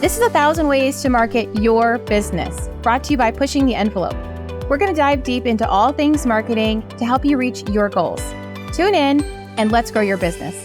This is 1,000 Ways to Market Your Business, brought to you by Pushing the Envelope. We're going to dive deep into all things marketing to help you reach your goals. Tune in and let's grow your business.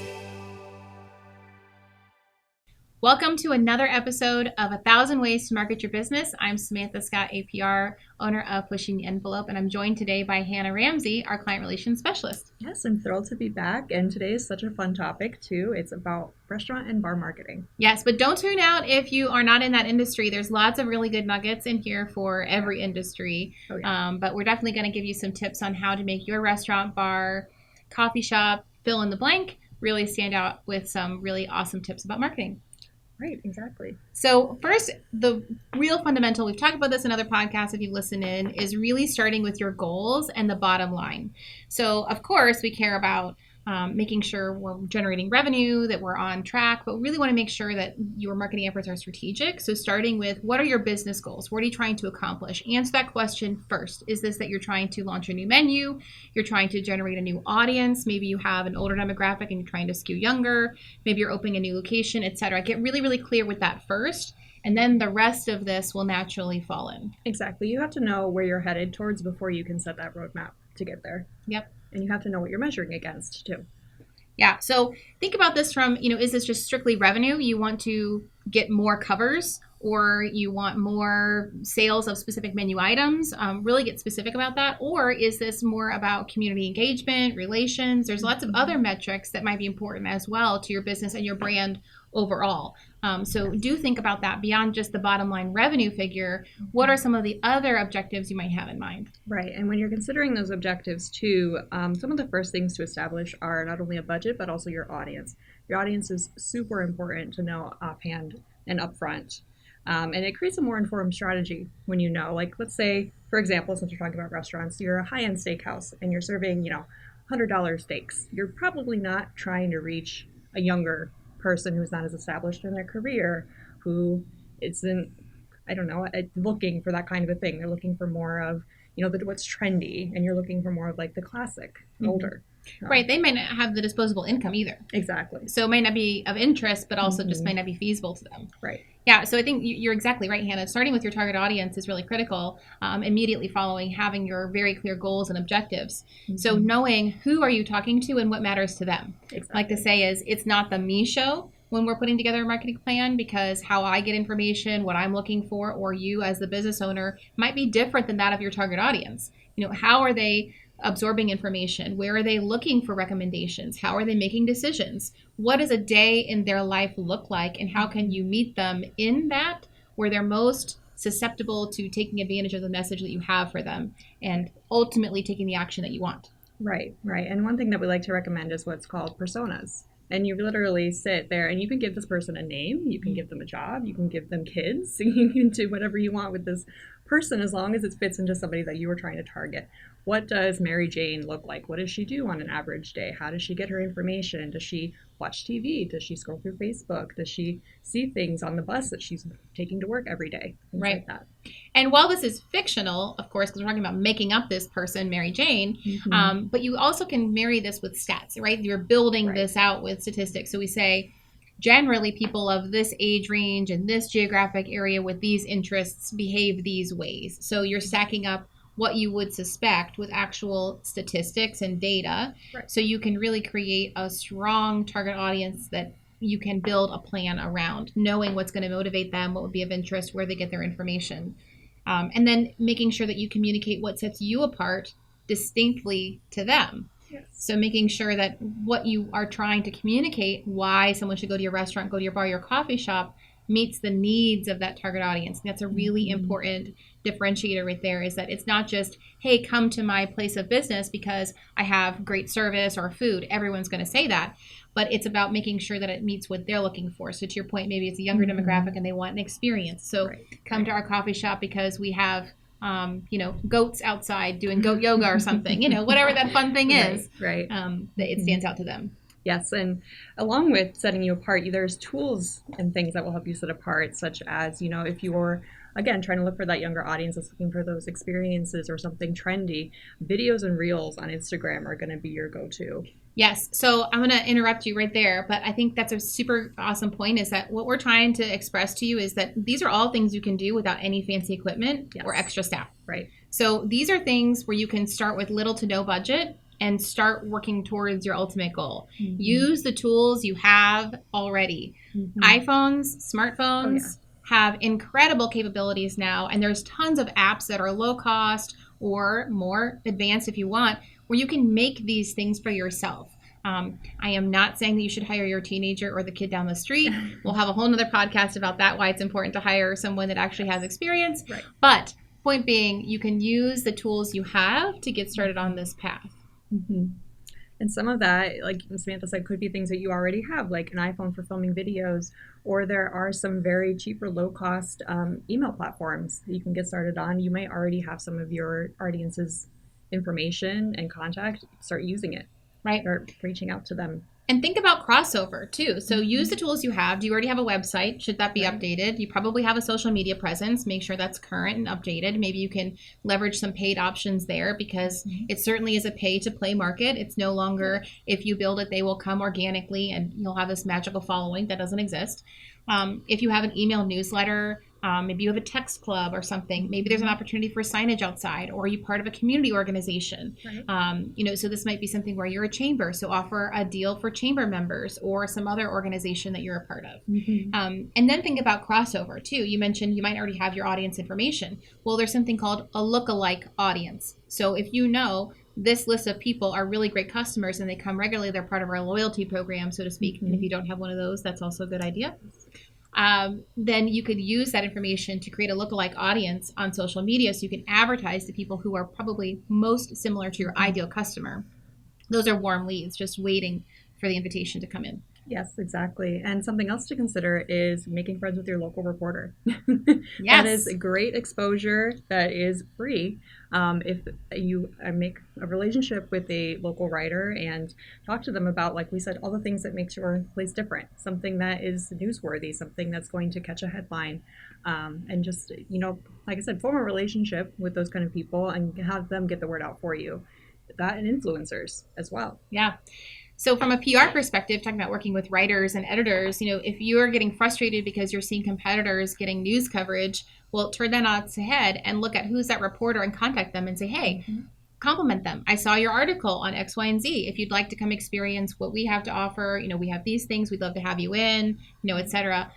Welcome to another episode of 1,000 Ways to Market Your Business. I'm Samantha Scott, APR, owner of Pushing the Envelope, and I'm joined today by Hannah Ramsey, our client relations specialist. Yes, I'm thrilled to be back, and today is such a fun topic, too. It's about restaurant and bar marketing. Yes, but don't tune out if you are not in that industry. There's lots of really good nuggets in here for every industry, but we're definitely going to give you some tips on how to make your restaurant, bar, coffee shop, fill in the blank, really stand out with some really awesome tips about marketing. Right, exactly. So first, the real fundamental, we've talked about this in other podcasts if you listen in, is really starting with your goals and the bottom line. So of course, we care about making sure we're generating revenue, that we're on track, but we really want to make sure that your marketing efforts are strategic. So starting with, what are your business goals? What are you trying to accomplish? Answer that question first. Is this that you're trying to launch a new menu? You're trying to generate a new audience? Maybe you have an older demographic and you're trying to skew younger. Maybe you're opening a new location, etc. Get really, really clear with that first. And then the rest of this will naturally fall in. Exactly. You have to know where you're headed towards before you can set that roadmap to get there. Yep. And you have to know what you're measuring against, too. Yeah. So think about this from, is this just strictly revenue? You want to get more covers, or you want more sales of specific menu items? Really get specific about that. Or is this more about community engagement, relations? There's lots of other metrics that might be important as well to your business and your brand overall. So do think about that beyond just the bottom line revenue figure. What are some of the other objectives you might have in mind? Right. And when you're considering those objectives too, some of the first things to establish are not only a budget, but also your audience. Your audience is super important to know offhand and upfront. And it creates a more informed strategy when you know, like, let's say, for example, since we're talking about restaurants, you're a high-end steakhouse and you're serving, $100 steaks. You're probably not trying to reach a younger person who's not as established in their career, who isn't, looking for that kind of a thing. They're looking for more of, what's trendy, and you're looking for more of like the classic, older. Right. They may not have the disposable income either. Exactly. So it may not be of interest, but also just may not be feasible to them. Right. Yeah. So I think you're exactly right, Hannah. Starting with your target audience is really critical. Immediately following having your very clear goals and objectives. So knowing who are you talking to and what matters to them. Exactly. I like to say is, it's not the me show when we're putting together a marketing plan, because how I get information, what I'm looking for, or you as the business owner might be different than that of your target audience. How are they absorbing information? Where are they looking for recommendations? How are they making decisions? What does a day in their life look like? And how can you meet them in that where they're most susceptible to taking advantage of the message that you have for them and ultimately taking the action that you want? Right. And one thing that we like to recommend is what's called personas. And you literally sit there and you can give this person a name, you can give them a job, you can give them kids, you can do whatever you want with this person as long as it fits into somebody that you were trying to target. What does Mary Jane look like? What does she do on an average day? How does she get her information? Does she watch TV? Does she scroll through Facebook? Does she see things on the bus that she's taking to work every day? Things right. Like that. And while this is fictional, of course, because we're talking about making up this person, Mary Jane, but you also can marry this with stats, right? You're building this out with statistics. So we say, generally, people of this age range and this geographic area with these interests behave these ways. So you're stacking up what you would suspect with actual statistics and data. Right. So you can really create a strong target audience that you can build a plan around, knowing what's going to motivate them, what would be of interest, where they get their information. And then making sure that you communicate what sets you apart distinctly to them. Yes. So making sure that what you are trying to communicate, why someone should go to your restaurant, go to your bar, your coffee shop, meets the needs of that target audience. And that's a really important differentiator right there, is that it's not just, hey, come to my place of business because I have great service or food. Everyone's going to say that. But it's about making sure that it meets what they're looking for. So to your point, maybe it's a younger demographic and they want an experience. So come to our coffee shop because we have goats outside doing goat yoga or something, whatever that fun thing is, right. That it stands out to them. Yes, and along with setting you apart, there's tools and things that will help you set apart, such as, if you're, again, trying to look for that younger audience that's looking for those experiences or something trendy, videos and reels on Instagram are going to be your go-to. Yes. So I'm going to interrupt you right there, but I think that's a super awesome point is that what we're trying to express to you is that these are all things you can do without any fancy equipment or extra staff. Right. So these are things where you can start with little to no budget and start working towards your ultimate goal. Use the tools you have already. iPhones, smartphones have incredible capabilities now, and there's tons of apps that are low cost or more advanced if you want, where you can make these things for yourself. I am not saying that you should hire your teenager or the kid down the street. We'll have a whole nother podcast about that, why it's important to hire someone that actually has experience. Right. But point being, you can use the tools you have to get started on this path. And some of that, like Samantha said, could be things that you already have, like an iPhone for filming videos, or there are some very cheap or low-cost email platforms that you can get started on. You may already have some of your audience's information and contact. Start using it. Right. Start reaching out to them. And think about crossover too. So use the tools you have. Do you already have a website? Should that be updated? You probably have a social media presence. Make sure that's current and updated. Maybe you can leverage some paid options there because it certainly is a pay to play market. It's no longer if you build it, they will come organically and you'll have this magical following that doesn't exist. If you have an email newsletter, maybe you have a text club or something. Maybe there's an opportunity for signage outside, or are you part of a community organization? Right. So this might be something where you're a chamber, so offer a deal for chamber members or some other organization that you're a part of. And then think about crossover too. You mentioned you might already have your audience information. Well, there's something called a lookalike audience. So if you know this list of people are really great customers and they come regularly, they're part of our loyalty program, so to speak. And if you don't have one of those, that's also a good idea. Then you could use that information to create a lookalike audience on social media so you can advertise to people who are probably most similar to your ideal customer. Those are warm leads, just waiting for the invitation to come in. Yes, exactly. And something else to consider is making friends with your local reporter. Yes. That is a great exposure that is free. If you make a relationship with a local writer and talk to them about, like we said, all the things that makes your place different, something that is newsworthy, something that's going to catch a headline, and just, like I said, form a relationship with those kind of people and have them get the word out for you. That and influencers as well. Yeah. So from a PR perspective, talking about working with writers and editors, if you're getting frustrated because you're seeing competitors getting news coverage, well, turn that on its head and look at who's that reporter and contact them and say, hey, compliment them. I saw your article on X, Y, and Z. If you'd like to come experience what we have to offer, we have these things. We'd love to have you in, et cetera.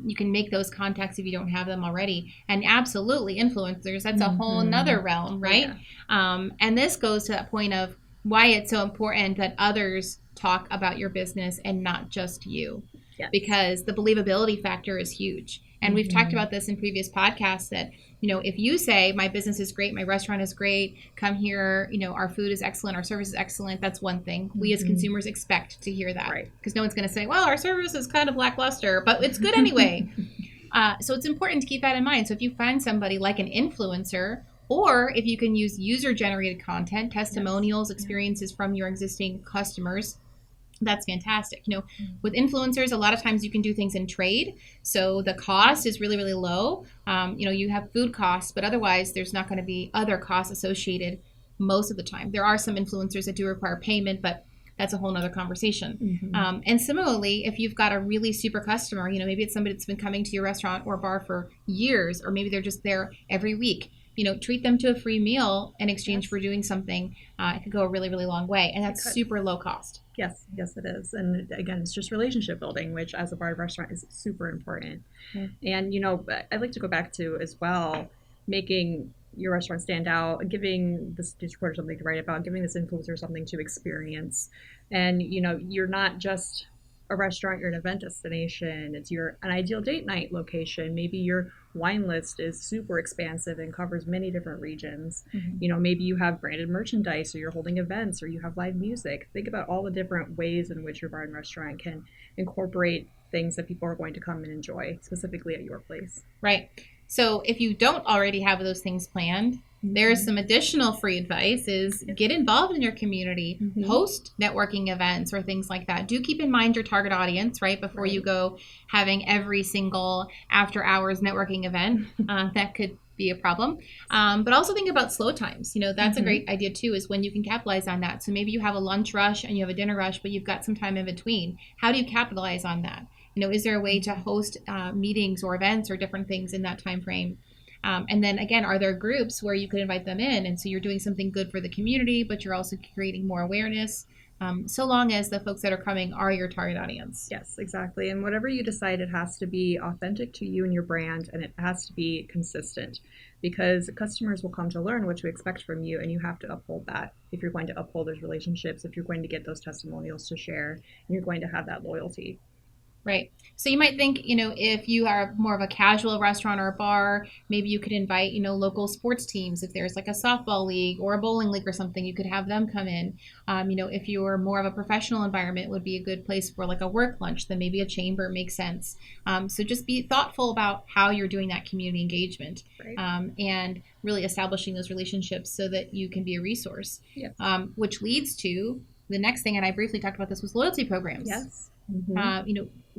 You can make those contacts if you don't have them already. And absolutely influencers, that's a whole nother realm, right? Yeah. And this goes to that point of why it's so important that others talk about your business and not just you. Yes. Because the believability factor is huge. And we've talked about this in previous podcasts that, if you say my business is great, my restaurant is great, come here, our food is excellent, our service is excellent, that's one thing. We as consumers expect to hear that. Right. Because no one's going to say, well, our service is kind of lackluster, but it's good anyway. So it's important to keep that in mind. So if you find somebody like an influencer, or if you can use user-generated content, testimonials, experiences from your existing customers, that's fantastic. With influencers, a lot of times you can do things in trade. So the cost is really, really low. You have food costs, but otherwise there's not going to be other costs associated most of the time. There are some influencers that do require payment, but that's a whole nother conversation. And similarly, if you've got a really super customer, maybe it's somebody that's been coming to your restaurant or bar for years, or maybe they're just there every week. Treat them to a free meal in exchange for doing something. It could go a really, really long way. And that's super low cost. Yes, it is. And again, it's just relationship building, which as a bar and restaurant is super important. And, I'd like to go back to as well, making your restaurant stand out, giving this reporter something to write about, giving this influencer something to experience. And, you're not just a restaurant, you're an event destination. It's an ideal date night location. Maybe your wine list is super expansive and covers many different regions. Maybe you have branded merchandise, or you're holding events, or you have live music. Think about all the different ways in which your bar and restaurant can incorporate things that people are going to come and enjoy, specifically at your place. Right. So if you don't already have those things planned, there's some additional free advice is get involved in your community, host networking events or things like that. Do keep in mind your target audience, right? Before you go having every single after hours networking event that could be a problem. But also think about slow times. That's a great idea too, is when you can capitalize on that. So maybe you have a lunch rush and you have a dinner rush, but you've got some time in between. How do you capitalize on that? Is there a way to host meetings or events or different things in that time frame? And then again, are there groups where you could invite them in? And so you're doing something good for the community, but you're also creating more awareness. So long as the folks that are coming are your target audience. Yes, exactly. And whatever you decide, it has to be authentic to you and your brand, and it has to be consistent, because customers will come to learn what to expect from you, and you have to uphold that. If you're going to uphold those relationships, if you're going to get those testimonials to share, and you're going to have that loyalty. Right. So you might think, if you are more of a casual restaurant or a bar, maybe you could invite, local sports teams. If there's like a softball league or a bowling league or something, you could have them come in. If you're more of a professional environment, it would be a good place for like a work lunch, then maybe a chamber makes sense. So just be thoughtful about how you're doing that community engagement, right. And really establishing those relationships so that you can be a resource, yes. Which leads to the next thing. And I briefly talked about this, was loyalty programs. Yes.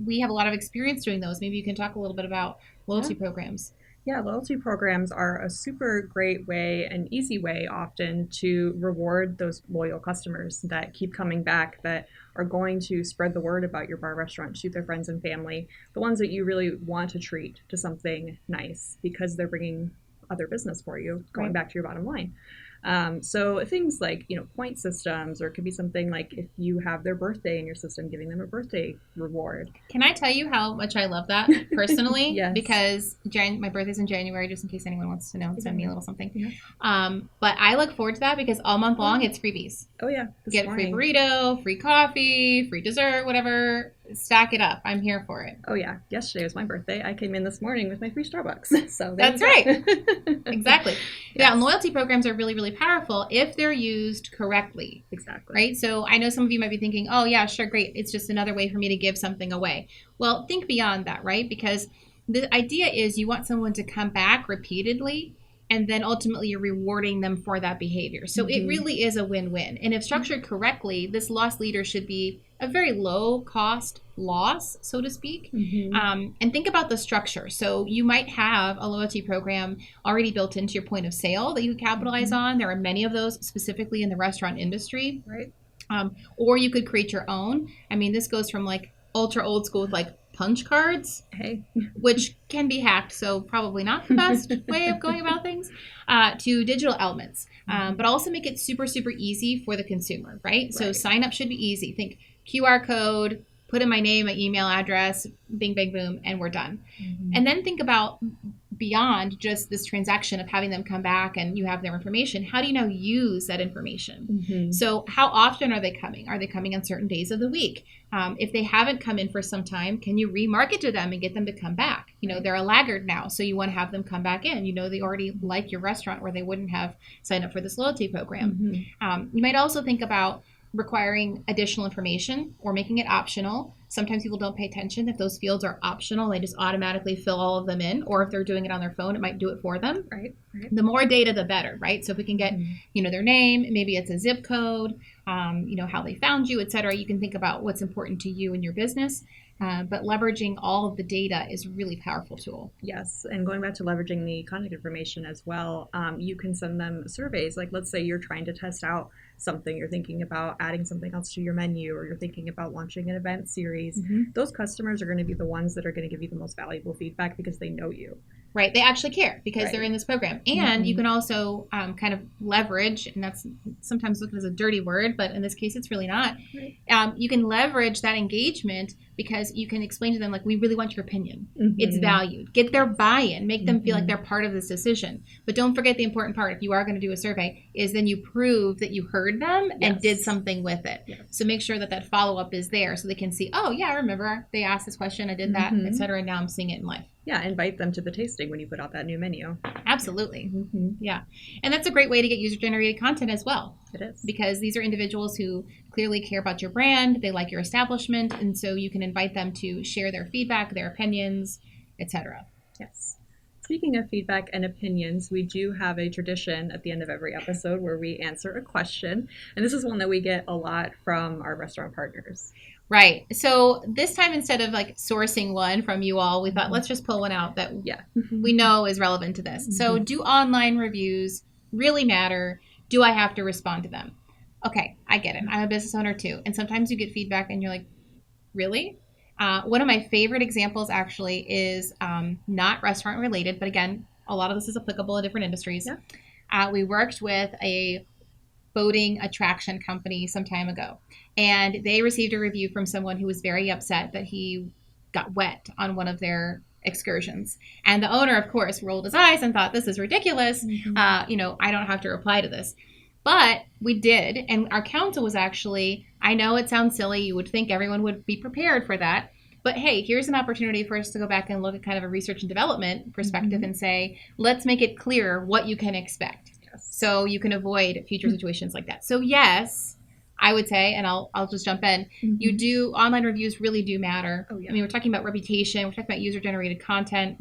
We have a lot of experience doing those. Maybe you can talk a little bit about loyalty programs. Yeah, loyalty programs are a super great way, an easy way often, to reward those loyal customers that keep coming back, that are going to spread the word about your bar restaurant to their friends and family, the ones that you really want to treat to something nice because they're bringing other business for you, going back to your bottom line. So things like, point systems, or it could be something like if you have their birthday in your system, giving them a birthday reward. Can I tell you how much I love that personally? Yes. Because my birthday's in January, just in case anyone wants to know, send me a little something. Yeah. But I look forward to that because all month long it's freebies. Oh yeah. Get a free burrito, free coffee, free dessert, whatever. Stack it up. I'm here for it. Oh yeah. Yesterday was my birthday. I came in this morning with my free Starbucks. So that's right. Exactly. Yes. Yeah. And loyalty programs are really, really powerful if they're used correctly. Exactly. Right. So I know some of you might be thinking, oh yeah, sure, great. It's just another way for me to give something away. Well, think beyond that, right? Because the idea is you want someone to come back repeatedly, and then ultimately you're rewarding them for that behavior. So it really is a win-win. And if structured correctly, this loss leader should be a very low cost loss, so to speak. And think about the structure. So you might have a loyalty program already built into your point of sale that you capitalize on. There are many of those specifically in the restaurant industry. Right. Or you could create your own. I mean, this goes from like ultra old school with like punch cards, which can be hacked, so probably not the best way of going about things, to digital elements, but also make it super, super easy for the consumer, right? So sign up should be easy. Think QR code, put in my name, my email address, bing, bang, boom, and we're done. And then think about beyond just this transaction of having them come back and you have their information. How do you now use that information? So how often are they coming? Are they coming on certain days of the week? If they haven't come in for some time, can you remarket to them and get them to come back? They're a laggard now, so you want to have them come back in. They already like your restaurant, or they wouldn't have signed up for this loyalty program. You might also think about requiring additional information or making it optional. Sometimes people don't pay attention. If those fields are optional, they just automatically fill all of them in. Or if they're doing it on their phone, it might do it for them. Right. The more data, the better, right? So if we can get, their name, maybe it's a zip code, how they found you, et cetera. You can think about what's important to you and your business. But leveraging all of the data is a really powerful tool. Yes, and going back to leveraging the contact information as well, you can send them surveys. Like, let's say you're trying to test out something, you're thinking about adding something else to your menu, or you're thinking about launching an event series. Those customers are going to be the ones that are going to give you the most valuable feedback because they know you. Right. They actually care because they're in this program. And you can also kind of leverage, and that's sometimes looked as a dirty word, but in this case, it's really not. You can leverage that engagement because you can explain to them, like, we really want your opinion. It's valued. Get their buy-in. Make them feel like they're part of this decision. But don't forget the important part, if you are going to do a survey, is then you prove that you heard them and did something with it. So make sure that that follow-up is there so they can see, oh, yeah, I remember they asked this question, I did that, et cetera, and now I'm seeing it in life. Yeah, invite them to the tasting when you put out that new menu. Absolutely. Yeah. And that's a great way to get user-generated content as well. It is. Because these are individuals who clearly care about your brand, they like your establishment, and so you can invite them to share their feedback, their opinions, etc. Yes. Speaking of feedback and opinions, we do have a tradition at the end of every episode where we answer a question. And this is one that we get a lot from our restaurant partners. Right. So this time, instead of like sourcing one from you all, we thought, let's just pull one out that we know is relevant to this. So do online reviews really matter? Do I have to respond to them? Okay, I get it. I'm a business owner too. And sometimes you get feedback and you're like, really? One of my favorite examples actually is not restaurant related, but again, a lot of this is applicable in different industries. Yeah. We worked with a boating attraction company some time ago, and they received a review from someone who was very upset that he got wet on one of their excursions. And the owner, of course, rolled his eyes and thought, this is ridiculous. I don't have to reply to this. But we did, and our counsel was actually, I know it sounds silly, you would think everyone would be prepared for that, but hey, here's an opportunity for us to go back and look at kind of a research and development perspective and say, let's make it clear what you can expect. So you can avoid future situations like that. So yes, I would say, and I'll just jump in, online reviews really do matter. Oh, yeah. I mean, we're talking about reputation, we're talking about user-generated content.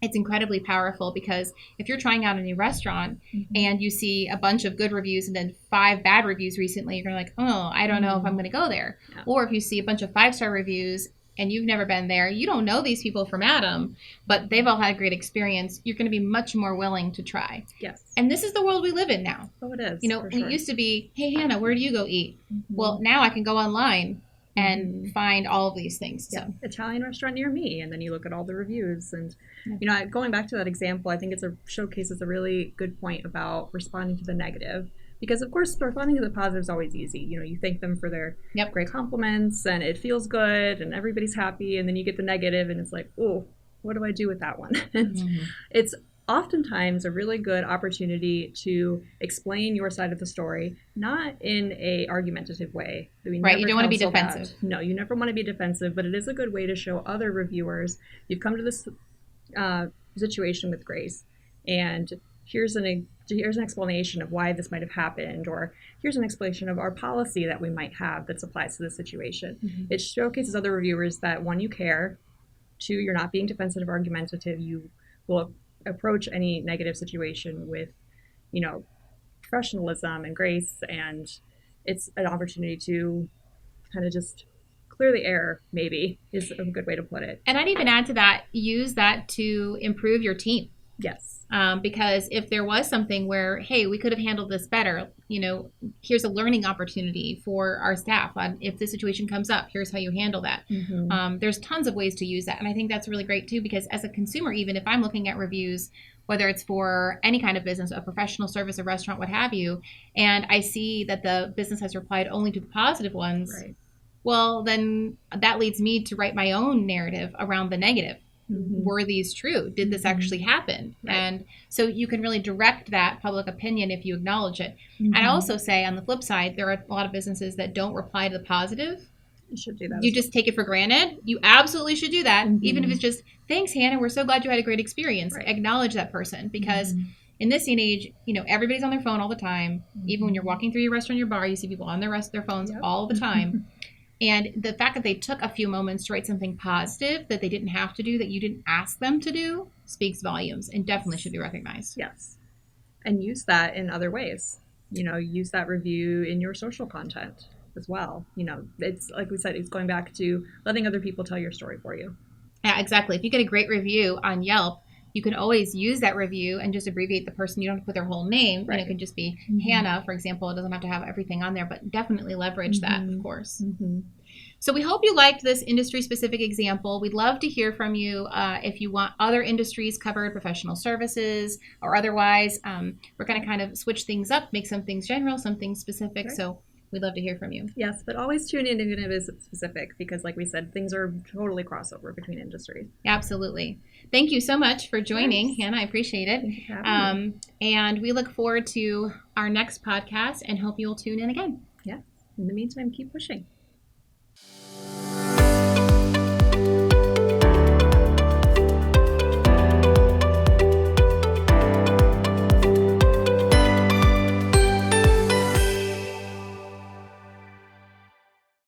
It's incredibly powerful because if you're trying out a new restaurant and you see a bunch of good reviews and then 5 bad reviews recently, you're like, oh, I don't know if I'm going to go there. Yeah. Or if you see a bunch of 5-star reviews and you've never been there, you don't know these people from Adam, but they've all had a great experience, you're going to be much more willing to try. Yes. And this is the world we live in now. Oh, it is. It used to be, hey, Hannah, where do you go eat? Well, now I can go online and find all of these things. Yeah. So. Italian restaurant near me, and then you look at all the reviews. And, going back to that example, I think showcases a really good point about responding to the negative. Because, of course, responding to the positive is always easy. You thank them for their great compliments, and it feels good, and everybody's happy. And then you get the negative, and it's like, oh, what do I do with that one? It's oftentimes a really good opportunity to explain your side of the story, not in a argumentative way. Right, you don't want to be defensive. No, you never want to be defensive, but it is a good way to show other reviewers, you've come to this situation with grace, and here's an explanation of why this might have happened, or here's an explanation of our policy that we might have that applies to this situation. It showcases other reviewers that, 1, you care, 2, you're not being defensive or argumentative. You will approach any negative situation with, professionalism and grace, and it's an opportunity to kind of just clear the air, maybe, is a good way to put it. And I'd even add to that, use that to improve your team. Yes. Because if there was something where, hey, we could have handled this better, here's a learning opportunity for our staff. If the situation comes up, here's how you handle that. There's tons of ways to use that. And I think that's really great too, because as a consumer, even if I'm looking at reviews, whether it's for any kind of business, a professional service, a restaurant, what have you, and I see that the business has replied only to the positive ones, well, then that leads me to write my own narrative around the negative. Were these true? Did this actually happen? Right. And so you can really direct that public opinion if you acknowledge it. I'd also say on the flip side, there are a lot of businesses that don't reply to the positive. You should do that. You just take it for granted. You absolutely should do that. Even if it's just, thanks, Hannah, we're so glad you had a great experience. Right. Acknowledge that person, because in this day and age, everybody's on their phone all the time. Even when you're walking through your restaurant, your bar, you see people on their phones all the time. And the fact that they took a few moments to write something positive that they didn't have to do, that you didn't ask them to do, speaks volumes and definitely should be recognized. Yes. And use that in other ways. Use that review in your social content as well. It's like we said, it's going back to letting other people tell your story for you. Yeah, exactly. If you get a great review on Yelp, you can always use that review and just abbreviate the person. You don't have to put their whole name. Right. It can just be Hannah, for example. It doesn't have to have everything on there, but definitely leverage that, of course. So we hope you liked this industry-specific example. We'd love to hear from you if you want other industries covered, professional services or otherwise. We're going to kind of switch things up, make some things general, some things specific. Right. So we'd love to hear from you. Yes, but always tune in even if it is specific, because like we said, things are totally crossover between industries. Absolutely. Thank you so much for joining, Hannah. I appreciate it. Thank you for having me. And we look forward to our next podcast and hope you'll tune in again. Yeah. In the meantime, keep pushing.